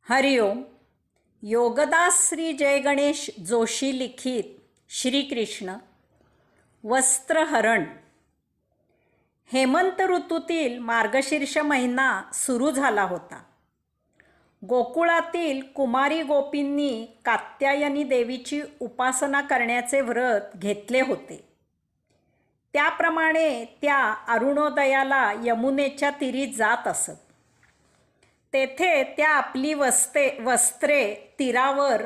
हरिओम. योगदास श्री जय गणेश जोशी लिखित श्रीकृष्ण वस्त्रहरण. हेमंत ऋतूतील मार्गशीर्ष महिना सुरू झाला होता. गोकुळातील कुमारी गोपींनी कात्यायनी देवीची उपासना करण्याचे व्रत घेतले होते. त्याप्रमाणे त्या अरुणोदयाला यमुनेच्या तीरी जात असत. तेथे त्या आपली वस्त्रे तीरावर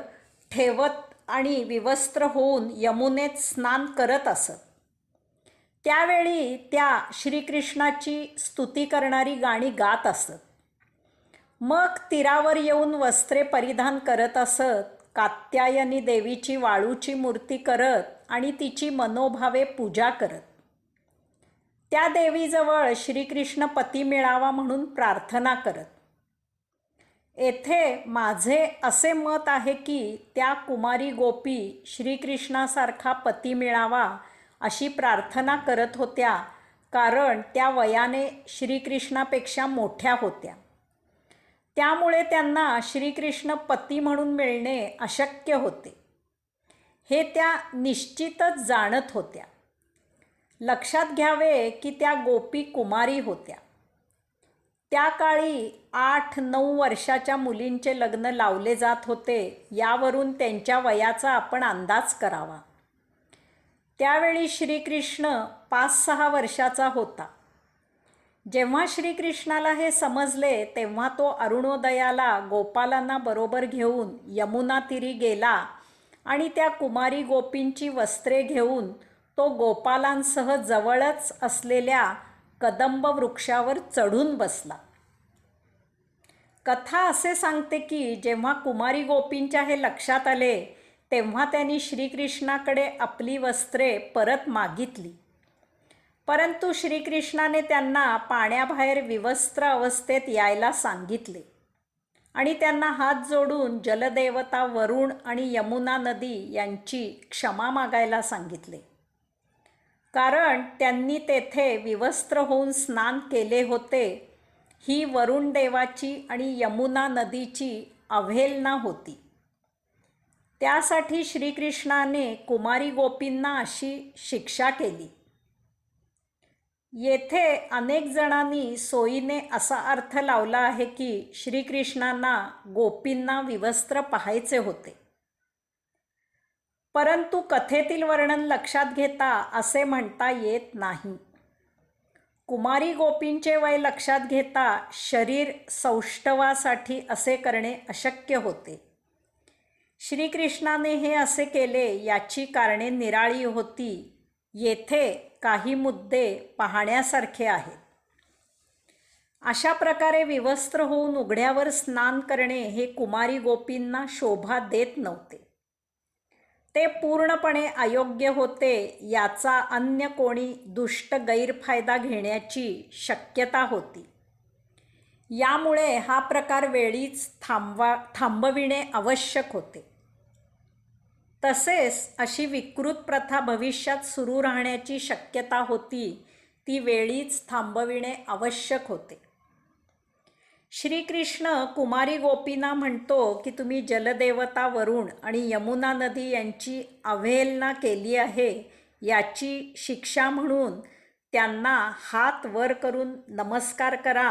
ठेवत आणि विवस्त्र होऊन यमुनेत स्नान करत असत. त्यावेळी त्या श्रीकृष्णाची स्तुती करणारी गाणी गात असत. मग तीरावर येऊन वस्त्रे परिधान करत असत. कात्यायनी देवीची वाळूची मूर्ती करत आणि तिची मनोभावे पूजा करत. त्या देवीजवळ श्रीकृष्ण पती मिळावा म्हणून प्रार्थना करत. येथे माझे असे मत आहे की त्या कुमारी गोपी श्रीकृष्णासारखा पती मिळावा अशी प्रार्थना करत होत्या, कारण त्या वयाने श्रीकृष्णापेक्षा मोठ्या होत्या. त्यामुळे त्यांना श्रीकृष्ण पती म्हणून मिळणे अशक्य होते, हे त्या निश्चितच जाणत होत्या. लक्षात घ्यावे की त्या गोपी कुमारी होत्या. त्या काळी 8-9 वर्षाच्या मुलींचे लग्न लावले जात होते. यावरून त्यांच्या वयाचा आपण अंदाज करावा. त्यावेळी श्रीकृष्ण 5-6 वर्षाचा होता. जेव्हा श्रीकृष्णाला हे समजले तेव्हा तो अरुणोदयाला गोपालांना बरोबर घेऊन यमुना तीरी गेला आणि त्या कुमारी गोपींची वस्त्रे घेऊन तो गोपालांसह जवळच असलेल्या कदंब वृक्षावर चढून बसला. कथा असे सांगते की जेव्हा कुमारी गोपींच्या हे लक्षात आले तेव्हा त्यांनी श्रीकृष्णाकडे आपली वस्त्रे परत मागितली. परंतु श्रीकृष्णाने त्यांना पाण्याबाहेर विवस्त्र अवस्थेत यायला सांगितले आणि त्यांना हात जोडून जलदेवता वरुण आणि यमुना नदी यांची क्षमा मागायला सांगितले, कारण त्यांनी तेथे विवस्त्र होऊन स्नान केले होते. ही वरुण देवाची आणि यमुना नदीची अवहेलना होती. त्यासाठी श्रीकृष्णाने कुमारी गोपींना अशी शिक्षा केली. येथे अनेक जणांनी सोयीने असा अर्थ लावला आहे की श्रीकृष्णांना गोपींना विवस्त्र पाहायचे होते. परंतु कथेतील वर्णन लक्षात घेता असे म्हणता येत नाही. कुमारी गोपींचे वय लक्षात घेता शरीर सौष्ठवासाठी असे करणे अशक्य होते. श्रीकृष्णाने हे असे केले याची कारणे निराळी होती. येथे काही मुद्दे पाहण्यासारखे आहेत. अशा प्रकारे विवस्त्र होऊन उघड्यावर स्नान करणे हे कुमारी गोपींना शोभा देत नव्हते. ते पूर्णपणे अयोग्य होते. याचा अन्य कोणी दुष्ट गैरफायदा घेण्याची शक्यता होती. यामुळे हा प्रकार वेळीच थांबविणे आवश्यक होते. तसेच अशी विकृत प्रथा भविष्यात सुरू राहण्याची शक्यता होती, ती वेळीच थांबविणे आवश्यक होते. श्रीकृष्ण कुमारी गोपींना म्हणतो की तुम्ही जलदेवता वरुण आणि यमुना नदी यांची अवहेलना केली आहे. याची शिक्षा म्हणून त्यांना हात वर करून नमस्कार करा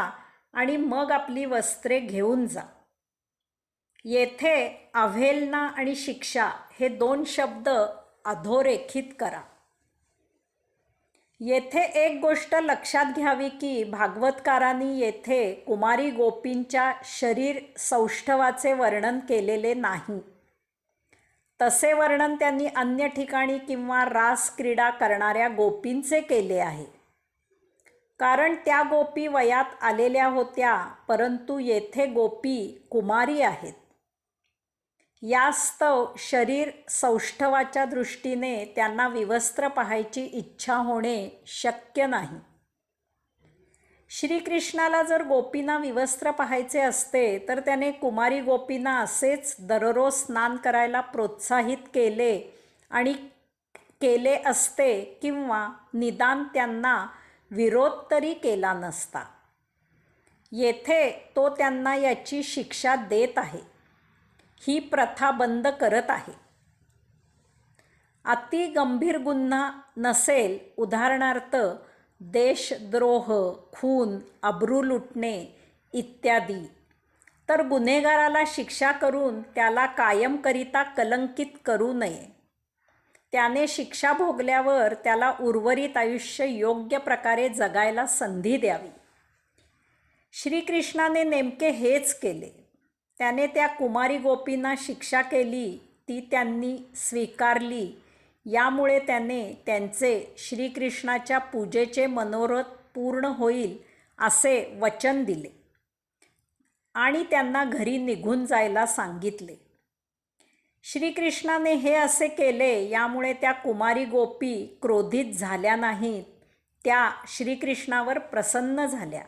आणि मग आपली वस्त्रे घेऊन जा. येथे अवहेलना आणि शिक्षा हे 2 शब्द अधोरेखित करा. येथे एक गोष्ट लक्षात घ्यावी की भागवतकारांनी येथे कुमारी गोपींच्या शरीर सौष्ठवाचे वर्णन केलेले नाही. तसे वर्णन त्यांनी अन्य ठिकाणी किंवा रास क्रीडा करणाऱ्या गोपींचे केले आहे, कारण त्या गोपी वयात आलेल्या होत्या. परंतु येथे गोपी कुमारी आहेत. यास्तव शरीर सौष्ठवाच्या दृष्टीने त्यांना विवस्त्र पाहायची इच्छा होणे शक्य नाही. श्रीकृष्णाला जर गोपींना विवस्त्र पाहायचे असते तर त्याने कुमारी गोपींना असेच दररोज स्नान करायला प्रोत्साहित केले असते किंवा निदान त्यांना विरोध तरी केला नसता. येथे तो त्यांना याची शिक्षा देत आहे. ही प्रथा बंद करत आहे. अति गंभीर गुन्हा नसेल, उदाहरणार्थ देशद्रोह, खून, अब्रू लुटणे इत्यादी, तर गुन्हेगाराला शिक्षा करून त्याला कायमकरिता कलंकित करू नये. त्याने शिक्षा भोगल्यावर त्याला उर्वरित आयुष्य योग्य प्रकारे जगायला संधी द्यावी. श्रीकृष्णाने नेमके हेच केले. त्याने त्या कुमारी गोपींना शिक्षा केली, ती त्यांनी स्वीकारली. यामुळे त्याने त्यांचे श्रीकृष्णाच्या पूजेचे मनोरथ पूर्ण होईल असे वचन दिले आणि त्यांना घरी निघून जायला सांगितले. श्रीकृष्णाने हे असे केले यामुळे त्या कुमारी गोपी क्रोधित झाल्या नाहीत, त्या श्रीकृष्णावर प्रसन्न झाल्या.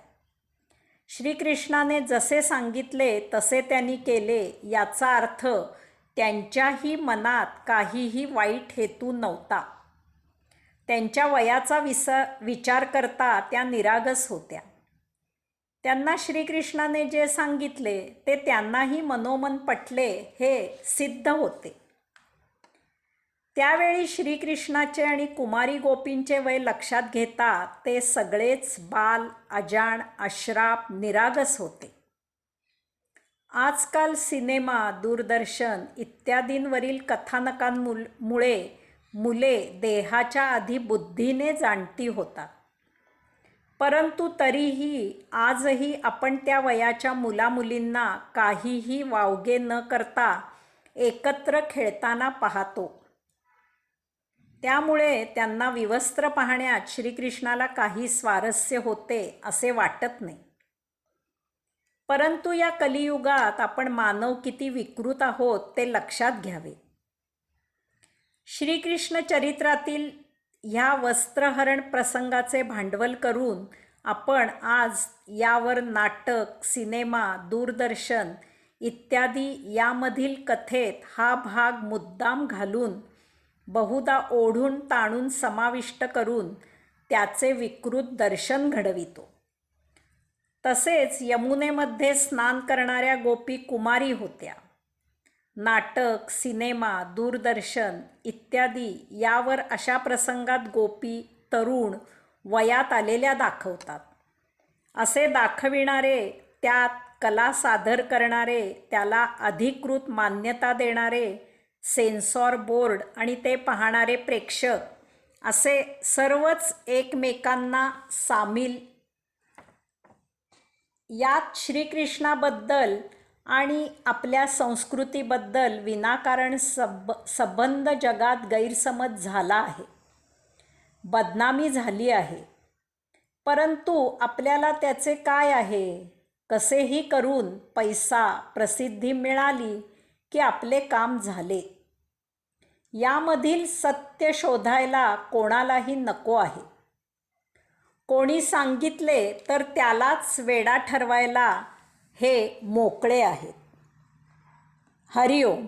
श्रीकृष्णाने जसे सांगितले तसे त्यांनी केले. याचा अर्थ त्यांच्याही मनात काहीही वाईट हेतू नव्हता. त्यांच्या वयाचा विचार करता त्या निरागस होत्या. त्यांना श्रीकृष्णाने जे सांगितले ते त्यांनाही मनोमन पटले हे सिद्ध होते. त्यावेळी श्रीकृष्णाचे आणि कुमारी गोपींचे वय लक्षात घेता ते सगळेच बाल, अजाण, अश्राप, निरागस होते. आजकाल सिनेमा, दूरदर्शन इत्यादींवरील कथानकांमुळे मुले देहाच्या आधी बुद्धीने जाणती होतात. परंतु तरीही आजही आपण त्या वयाच्या मुलामुलींना काहीही वावगे न करता एकत्र खेळताना पाहतो. त्यामुळे त्यांना विवस्त्र पाहण्यात श्रीकृष्णाला काही स्वारस्य होते असे वाटत नाही. परंतु या कलियुगात आपण मानव किती विकृत आहोत ते लक्षात घ्यावे. श्रीकृष्ण चरित्रातील ह्या वस्त्रहरण प्रसंगाचे भांडवल करून आपण आज यावर नाटक, सिनेमा, दूरदर्शन इत्यादी यामधील कथेत हा भाग मुद्दाम घालून, बहुधा ओढून ताणून समाविष्ट करून त्याचे विकृत दर्शन घडवितो. तसेच यमुनेमध्ये स्नान करणाऱ्या गोपी कुमारी होत्या. नाटक, सिनेमा, दूरदर्शन इत्यादी यावर अशा प्रसंगात गोपी तरुण वयात आलेल्या दाखवतात. असे दाखविणारे, त्यात कला सादर करणारे, त्याला अधिकृत मान्यता देणारे, सेन्सॉर बोर्ड आणि ते पाहणारे प्रेक्षक असे सर्वच एकमेकांना सामील यात श्रीकृष्णाबद्दल आणि आपल्या संस्कृतीबद्दल विनाकारण संबंध जगात गैरसमज झाला आहे, बदनामी झाली आहे. परंतु आपल्याला त्याचे काय आहे? कसेही करून पैसा, प्रसिद्धी मिळाली की आपले काम झाले. यामधील सत्य शोधायला कोणालाही नको आहे. कोणी सांगितले तर त्यालाच वेडा ठरवायला हे मोकळे आहेत. हरिओम.